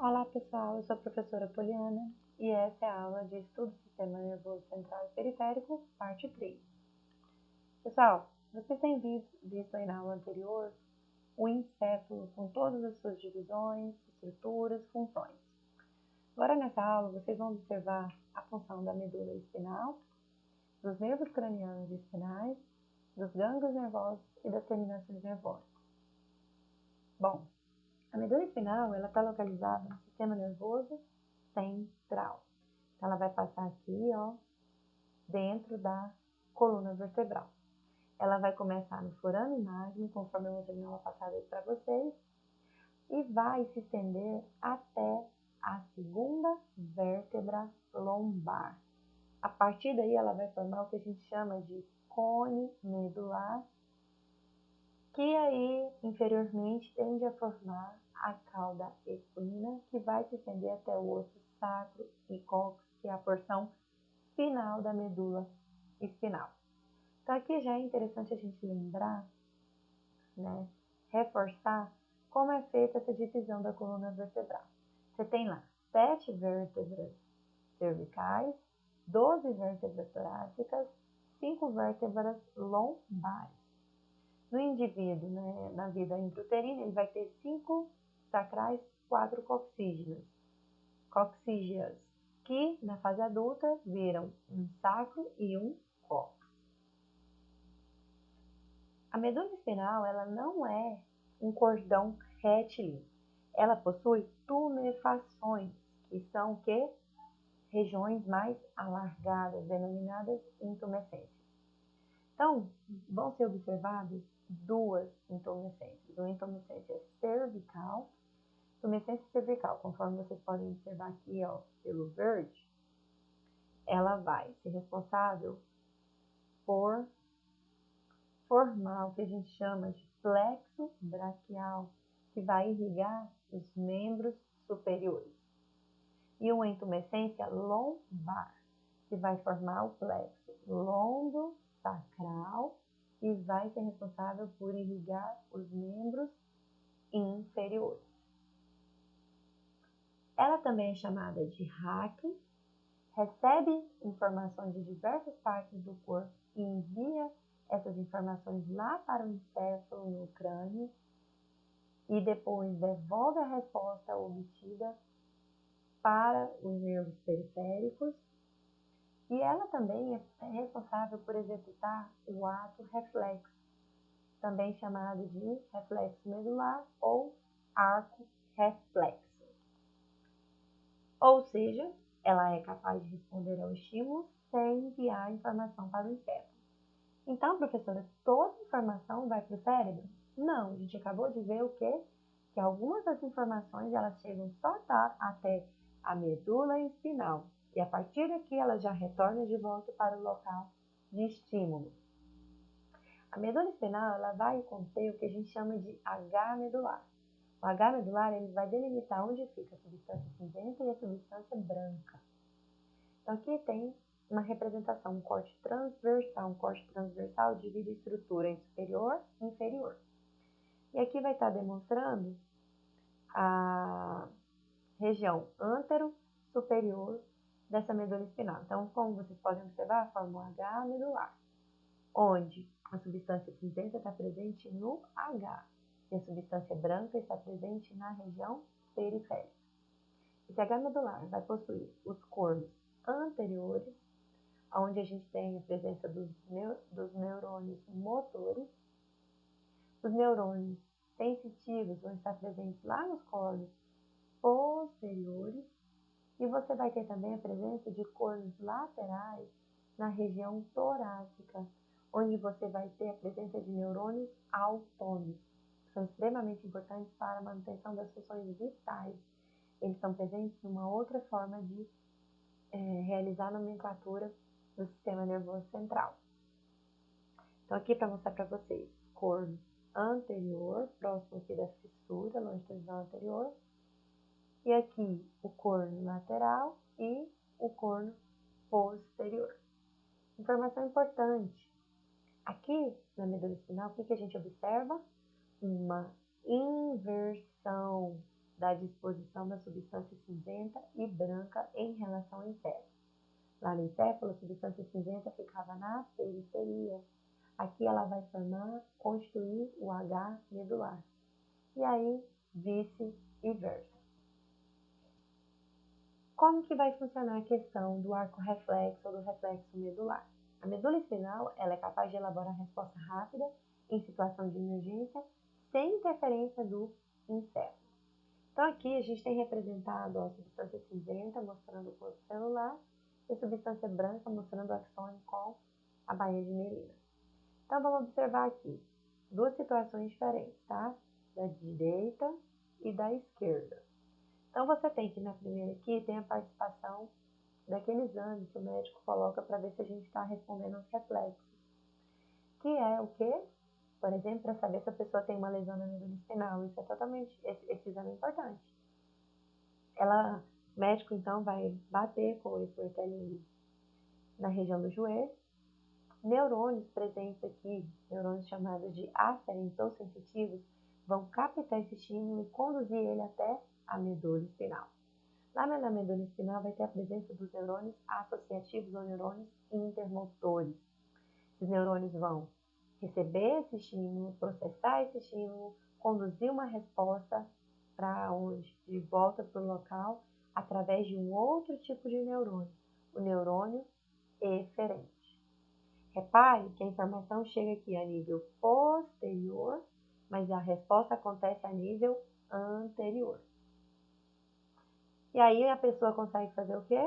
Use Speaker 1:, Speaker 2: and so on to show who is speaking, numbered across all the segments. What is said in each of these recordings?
Speaker 1: Olá pessoal, eu sou a professora Poliana e essa é a aula de Estudo do Sistema Nervoso Central e Periférico, parte 3. Pessoal, vocês têm visto aí na aula anterior o encéfalo com todas as suas divisões, estruturas, funções. Agora nessa aula vocês vão observar a função da medula espinal, dos nervos cranianos e espinais, dos gânglios nervosos e das terminações nervosas. Bom, a medula espinal está localizada no sistema nervoso central. Então, ela vai passar aqui, ó, dentro da coluna vertebral. Ela vai começar no foramen magnum, conforme eu mostrei na aula passada para vocês, e vai se estender até a segunda vértebra lombar. A partir daí, ela vai formar o que a gente chama de cone medular, que aí, inferiormente, tende a formar a cauda equina, que vai se estender até o osso sacro e cóccix, que é a porção final da medula espinal. Então, aqui já é interessante a gente lembrar, né, reforçar como é feita essa divisão da coluna vertebral. Você tem lá 7 vértebras cervicais, 12 vértebras torácicas, 5 vértebras lombares. No indivíduo, né, na vida intrauterina, ele vai ter 5 sacrais, 4 coccígeas, que na fase adulta viram um sacro e um cóccix. A medula espinal, ela não é um cordão retilíneo. Ela possui tumefações, que são o quê? Regiões mais alargadas, denominadas intumescências. Então, vão ser observadas duas intumescências. Uma intumescência cervical. Intumescência cervical, conforme vocês podem observar aqui, ó, pelo verde, ela vai ser responsável por formar o que a gente chama de plexo braquial, que vai irrigar os membros superiores. E uma intumescência lombar, que vai formar o plexo lombosacral e vai ser responsável por irrigar os membros inferiores. Ela também é chamada de raque, recebe informações de diversas partes do corpo e envia essas informações lá para o encéfalo no crânio e depois devolve a resposta obtida para os nervos periféricos. E ela também é responsável por executar o ato reflexo, também chamado de reflexo medular ou arco reflexo. Ou seja, ela é capaz de responder ao estímulo sem enviar informação para o encéfalo. Então, professora, toda informação vai para o cérebro? Não, a gente acabou de ver o quê? Que algumas das informações elas chegam só até a medula espinal. E a partir daqui ela já retorna de volta para o local de estímulo. A medula espinal ela vai conter o que a gente chama de H medular. O H medular ele vai delimitar onde fica a substância cinzenta e a substância branca. Então aqui tem uma representação, um corte transversal. Um corte transversal divide a estrutura em superior e inferior. E aqui vai estar demonstrando a região antero-superior dessa medula espinal. Então, como vocês podem observar, forma o H medular, onde a substância cinzenta está presente no H e a substância branca está presente na região periférica. Esse H medular vai possuir os cornos anteriores, onde a gente tem a presença dos neurônios motores. Os neurônios sensitivos vão estar presentes lá nos cornos posteriores. E você vai ter também a presença de cornos laterais na região torácica, onde você vai ter a presença de neurônios autônomos, que são extremamente importantes para a manutenção das funções vitais. Eles estão presentes numa outra forma de realizar a nomenclatura do sistema nervoso central. Então, aqui para mostrar para vocês, corno anterior, próximo aqui da fissura longitudinal anterior, e aqui o corno lateral e o corno posterior. Informação importante. Aqui na medula espinal, o que a gente observa? Uma inversão. da disposição da substância cinzenta e branca em relação ao encéfalo. Lá no encéfalo, a substância cinzenta ficava na periferia. Aqui ela vai constituir o H medular. E aí, vice-versa. Como que vai funcionar a questão do arco reflexo ou do reflexo medular? A medula espinhal ela é capaz de elaborar resposta rápida em situação de emergência, sem interferência do encéfalo. Então, aqui a gente tem representado a substância cinzenta, mostrando o corpo celular, e a substância branca, mostrando o axônio com a baía de mielina. Então, vamos observar aqui duas situações diferentes, tá? Da direita e da esquerda. Então, você tem que, na primeira aqui, tem a participação daquele exame que o médico coloca para ver se a gente está respondendo aos reflexos. Que é o quê? Por exemplo, para saber se a pessoa tem uma lesão na medula espinhal. Isso é totalmente, esse exame é importante. O médico, então, vai bater com esse martelinho na região do joelho. Neurônios presentes aqui, neurônios chamados de aferentes ou sensitivos, vão captar esse estímulo e conduzir ele até a medula espinal. Lá na medula espinal vai ter a presença dos neurônios associativos ou neurônios intermotores. Esses neurônios vão receber esse estímulo, processar esse estímulo, conduzir uma resposta para onde? De volta para o local, através de um outro tipo de neurônio, o neurônio eferente. Repare que a informação chega aqui a nível posterior, mas a resposta acontece a nível anterior. E aí a pessoa consegue fazer o quê?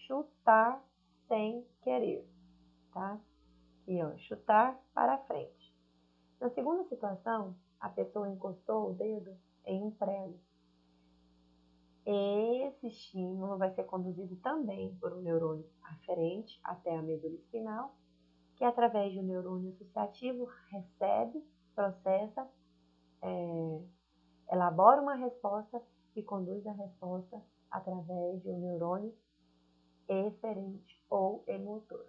Speaker 1: Chutar sem querer, tá? E ó, chutar para frente. Na segunda situação, a pessoa encostou o dedo em um prego. Esse estímulo vai ser conduzido também por um neurônio aferente até a medula espinal, que através de um neurônio associativo recebe, processa, elabora uma resposta e conduz a resposta através de um neurônio eferente ou emotor,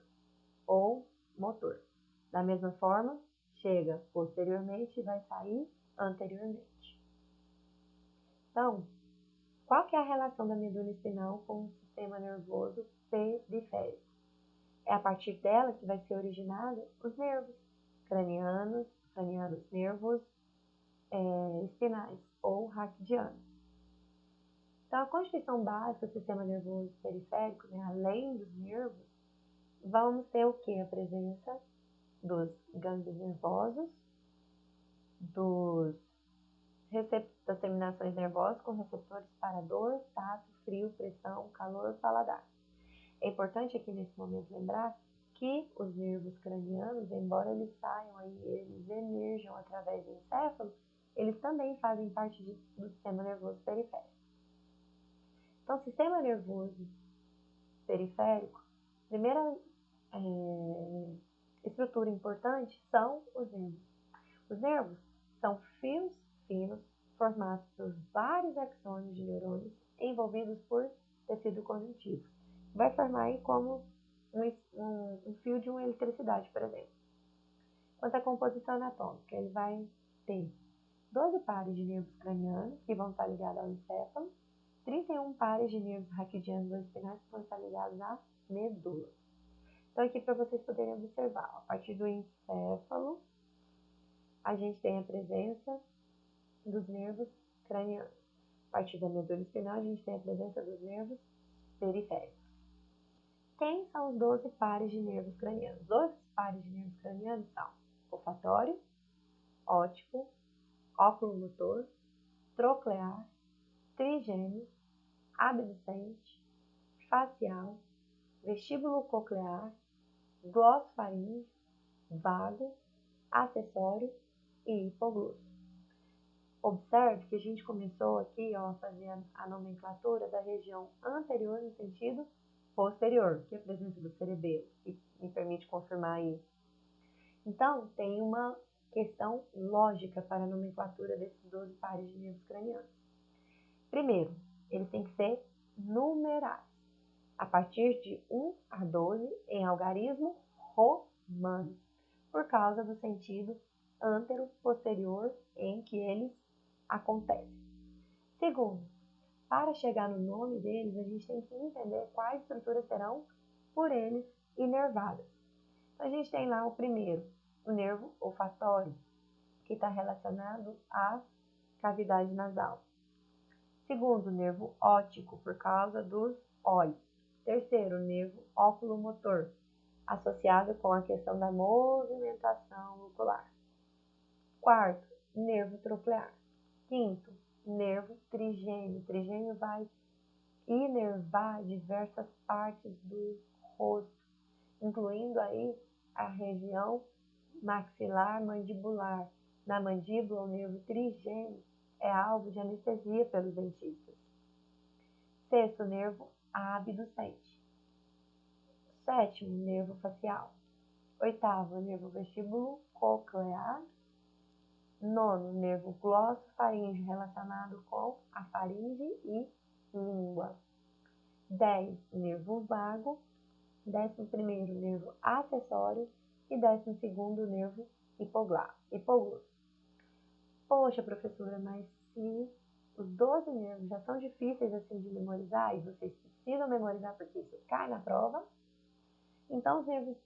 Speaker 1: ou motor. Da mesma forma, chega posteriormente e vai sair anteriormente. Então, qual que é a relação da medula espinal com o sistema nervoso periférico? É a partir dela que vai ser originado os nervos cranianos, nervos espinais ou raquidianos. Então, a constituição básica do sistema nervoso periférico, né, além dos nervos, vamos ter o que? A presença dos gânglios nervosos, das terminações nervosas com receptores para dor, tato, frio, pressão, calor, paladar. É importante aqui nesse momento lembrar que os nervos cranianos, embora eles saiam aí, eles emerjam através do encéfalo, eles também fazem parte do sistema nervoso periférico. Então, o sistema nervoso periférico, primeira estrutura importante são os nervos. Os nervos são fios finos formados por vários axônios de neurônios envolvidos por tecido conjuntivo. Vai formar aí como um fio de uma eletricidade, por exemplo. Quanto à composição anatômica, ele vai ter 12 pares de nervos cranianos, que vão estar ligados ao encéfalo, 31 pares de nervos raquidianos ou espinais, que vão estar ligados à medula. Então, aqui para vocês poderem observar, a partir do encéfalo, a gente tem a presença dos nervos cranianos. A partir da medula espinal, a gente tem a presença dos nervos periféricos. Quem são os 12 pares de nervos cranianos? Os 12 pares de nervos cranianos são olfatório, óptico, oculomotor, troclear, trigêmeo, abducente, facial, vestíbulo coclear, glossofaríngeo, vago, acessório e hipoglosso. Observe que a gente começou aqui a fazer a nomenclatura da região anterior no sentido posterior, que é a presença do cerebelo, que me permite confirmar isso. Então, tem uma questão lógica para a nomenclatura desses 12 pares de nervos cranianos. Primeiro, eles têm que ser numerados, a partir de 1 a 12 em algarismo romano, por causa do sentido antero-posterior em que eles acontecem. Segundo, para chegar no nome deles, a gente tem que entender quais estruturas serão por eles inervadas. Então, a gente tem lá o primeiro, o nervo olfatório, que está relacionado à cavidade nasal. Segundo, o nervo óptico, por causa dos olhos. Terceiro, o nervo oculomotor, associado com a questão da movimentação ocular. Quarto, nervo troclear. Quinto, nervo trigêmeo. Trigêmeo vai inervar diversas partes do rosto, incluindo aí a região maxilar mandibular. Na mandíbula, o nervo trigêmeo é alvo de anestesia pelos dentistas. Sexto, nervo abducente. Sétimo, nervo facial. Oitavo, nervo vestíbulo coclear. Nono, nervo glossofaríngeo, relacionado com a faringe e língua. 10, nervo vago. 11º, nervo acessório. E 12º, nervo hipoglosso. Poxa, professora, mas se os 12 nervos já são difíceis assim de memorizar e vocês precisam memorizar porque isso cai na prova, então os nervos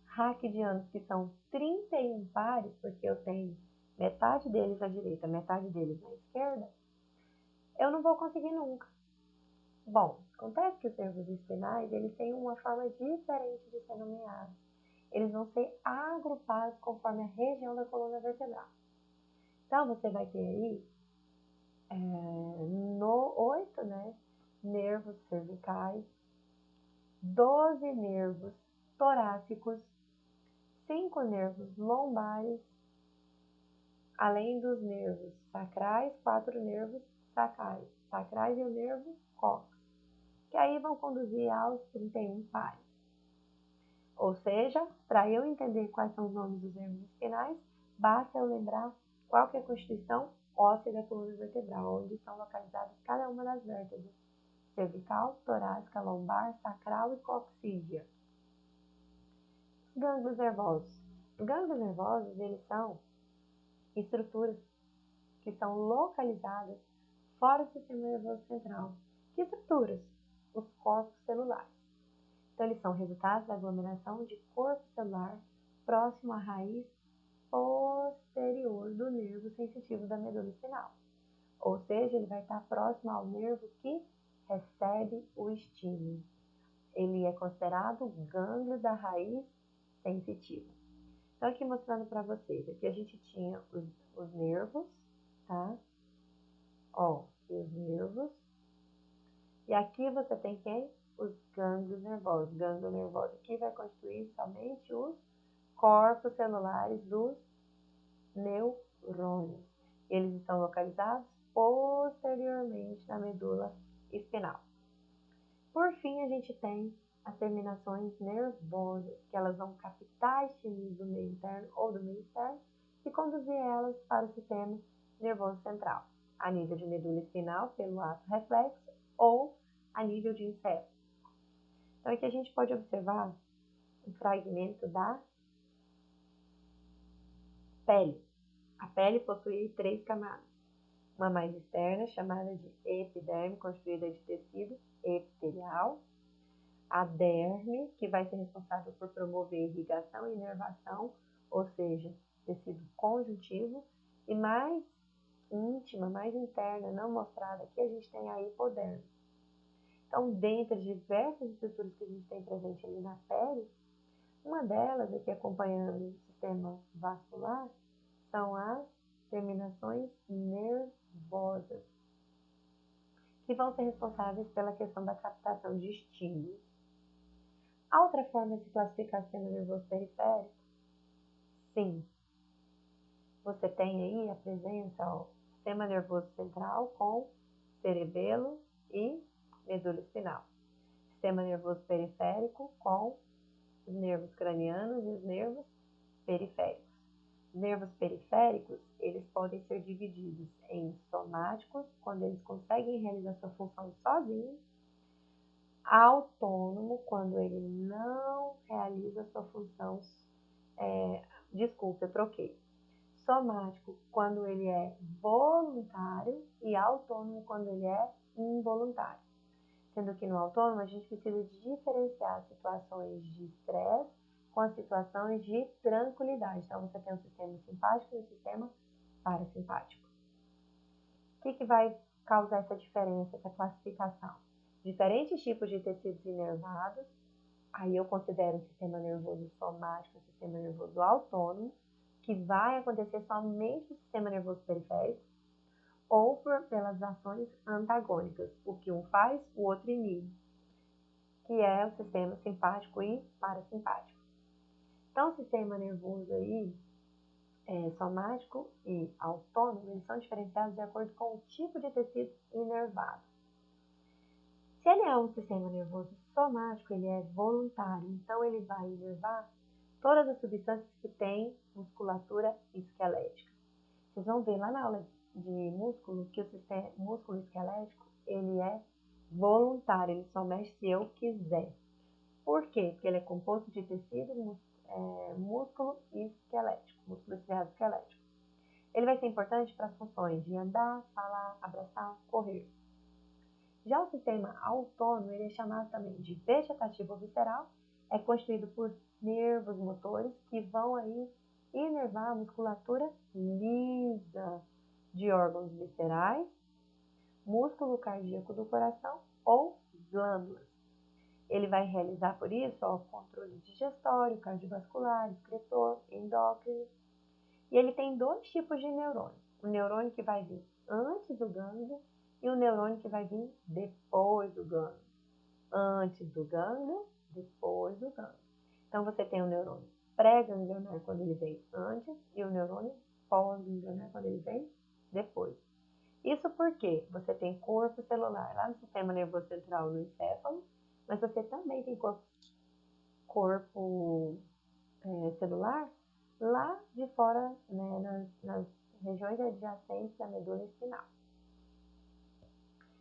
Speaker 1: raquidianos, que são 31 pares, porque eu tenho metade deles à direita, metade deles na esquerda, eu não vou conseguir nunca. Bom, acontece que os nervos espinais, eles têm uma forma diferente de ser nomeados. Eles vão ser agrupados conforme a região da coluna vertebral. Então, você vai ter aí 8, né, nervos cervicais, 12 nervos torácicos, 5 nervos lombares, além dos nervos sacrais, 4 nervos sacrais e o nervo cóccix, que aí vão conduzir aos 31 pares. Ou seja, para eu entender quais são os nomes dos nervos espinais, basta eu lembrar qual que é a constituição óssea da coluna vertebral, onde estão localizadas cada uma das vértebras: cervical, torácica, lombar, sacral e coccídea. Gânglios nervosos. Os gânglios nervosos, eles são estruturas que são localizadas fora do sistema nervoso central. Que estruturas? Os corpos celulares. Então, eles são resultados da aglomeração de corpo celular próximo à raiz posterior do nervo sensitivo da medula espinal. Ou seja, ele vai estar próximo ao nervo que recebe o estímulo. Ele é considerado o gânglio da raiz sensitiva. Então, aqui mostrando para vocês, aqui a gente tinha os nervos, tá? Ó, os nervos. E aqui você tem quem? Os gânglios nervosos. Gânglio nervoso aqui vai constituir somente os corpos celulares dos neurônios. Eles estão localizados posteriormente na medula espinal. Por fim, a gente tem as terminações nervosas, que elas vão captar estímulos do meio interno ou do meio externo e conduzir elas para o sistema nervoso central, a nível de medula espinal, pelo ato reflexo, ou a nível de encéfalo. Então, aqui a gente pode observar um fragmento da pele. A pele possui 3 camadas. Uma mais externa, chamada de epiderme, construída de tecido epitelial. A derme, que vai ser responsável por promover irrigação e inervação, ou seja, tecido conjuntivo. E mais íntima, mais interna, não mostrada aqui, a gente tem a hipoderme. Então, dentre as diversas estruturas que a gente tem presente ali na pele, uma delas, aqui acompanhando o sistema vascular, são as terminações nervosas, que vão ser responsáveis pela questão da captação de estímulos. Há outra forma de classificar o sistema nervoso periférico? Sim. Você tem aí a presença do sistema nervoso central com cerebelo e medula espinal. Sistema nervoso periférico com os nervos cranianos e os nervos periféricos. Os nervos periféricos, eles podem ser divididos em somáticos, quando eles conseguem realizar sua função sozinhos, autônomo, quando ele não realiza sua função, eu troquei. somático quando ele é voluntário e autônomo quando ele é involuntário. Sendo que no autônomo a gente precisa diferenciar situações de estresse com as situações de tranquilidade. Então você tem um sistema simpático e um sistema parasimpático. O que vai causar essa diferença, essa classificação? Diferentes tipos de tecidos inervados, aí eu considero o sistema nervoso somático, o sistema nervoso autônomo, que vai acontecer somente no sistema nervoso periférico, ou pelas ações antagônicas. O que um faz, o outro inibe, que é o sistema simpático e parasimpático. Então, o sistema nervoso aí, somático e autônomo, eles são diferenciados de acordo com o tipo de tecido inervado. Se ele é um sistema nervoso somático, ele é voluntário, então ele vai inervar todas as substâncias que têm musculatura esquelética. Vocês vão ver lá na aula de músculo que o sistema músculo esquelético ele é voluntário, ele só mexe se eu quiser. Por quê? Porque ele é composto de tecido, músculo e esquelético, músculo esquelético. Ele vai ser importante para as funções de andar, falar, abraçar, correr. Já o sistema autônomo, ele é chamado também de vegetativo visceral, é constituído por nervos motores que vão aí inervar a musculatura lisa de órgãos viscerais, músculo cardíaco do coração ou glândulas. Ele vai realizar, por isso, o controle digestório, cardiovascular, excretor, endócrino. E ele tem dois tipos de neurônio. O neurônio que vai vir antes do gânglio e o neurônio que vai vir depois do gânglio. Antes do gânglio, depois do gânglio. Então, você tem o neurônio pré-ganglionar quando ele vem antes e o neurônio pós-ganglionar quando ele vem depois. Isso porque você tem corpo celular lá no sistema nervoso central, no encéfalo, mas você também tem corpo celular lá de fora, né, nas regiões adjacentes à medula espinal.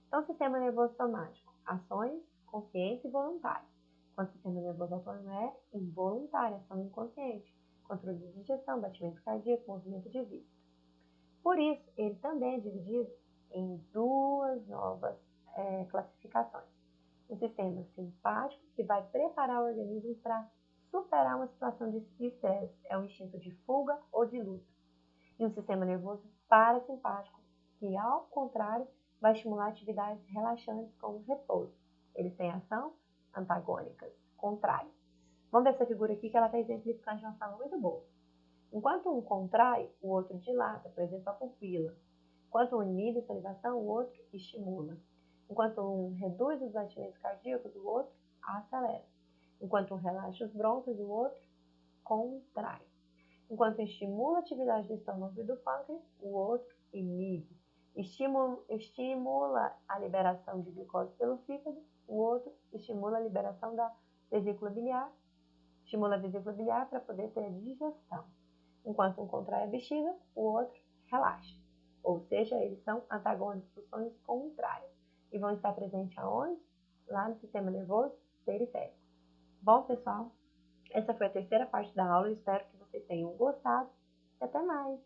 Speaker 1: Então, sistema nervoso somático, ações conscientes e voluntárias. Quando o sistema nervoso autônomo é involuntário, ação inconsciente, controle de digestão, batimento cardíaco, movimento de vista. Por isso, ele também é dividido em duas novas classificações. O sistema simpático, que vai preparar o organismo para superar uma situação de estresse, é o instinto de fuga ou de luta. E um sistema nervoso parasimpático, que, ao contrário, vai estimular atividades relaxantes como repouso. Eles têm ação antagônicas, contrárias. Vamos ver essa figura aqui que ela está exemplificando de uma forma muito boa. Enquanto um contrai, o outro dilata, por exemplo, a pupila. Enquanto um inibe a salivação, o outro estimula. Enquanto um reduz os batimentos cardíacos, o outro acelera. Enquanto um relaxa os brônquios, o outro contrai. Enquanto estimula a atividade do estômago e do pâncreas, o outro inibe. Estimula a liberação de glicose pelo fígado, o outro estimula a liberação da vesícula biliar, estimula a vesícula biliar para poder ter a digestão. Enquanto um contrai a bexiga, o outro relaxa. Ou seja, eles são antagônicos, funções contrárias. E vão estar presentes aonde? Lá no sistema nervoso periférico. Bom, pessoal, essa foi a terceira parte da aula. Eu espero que vocês tenham gostado. E até mais!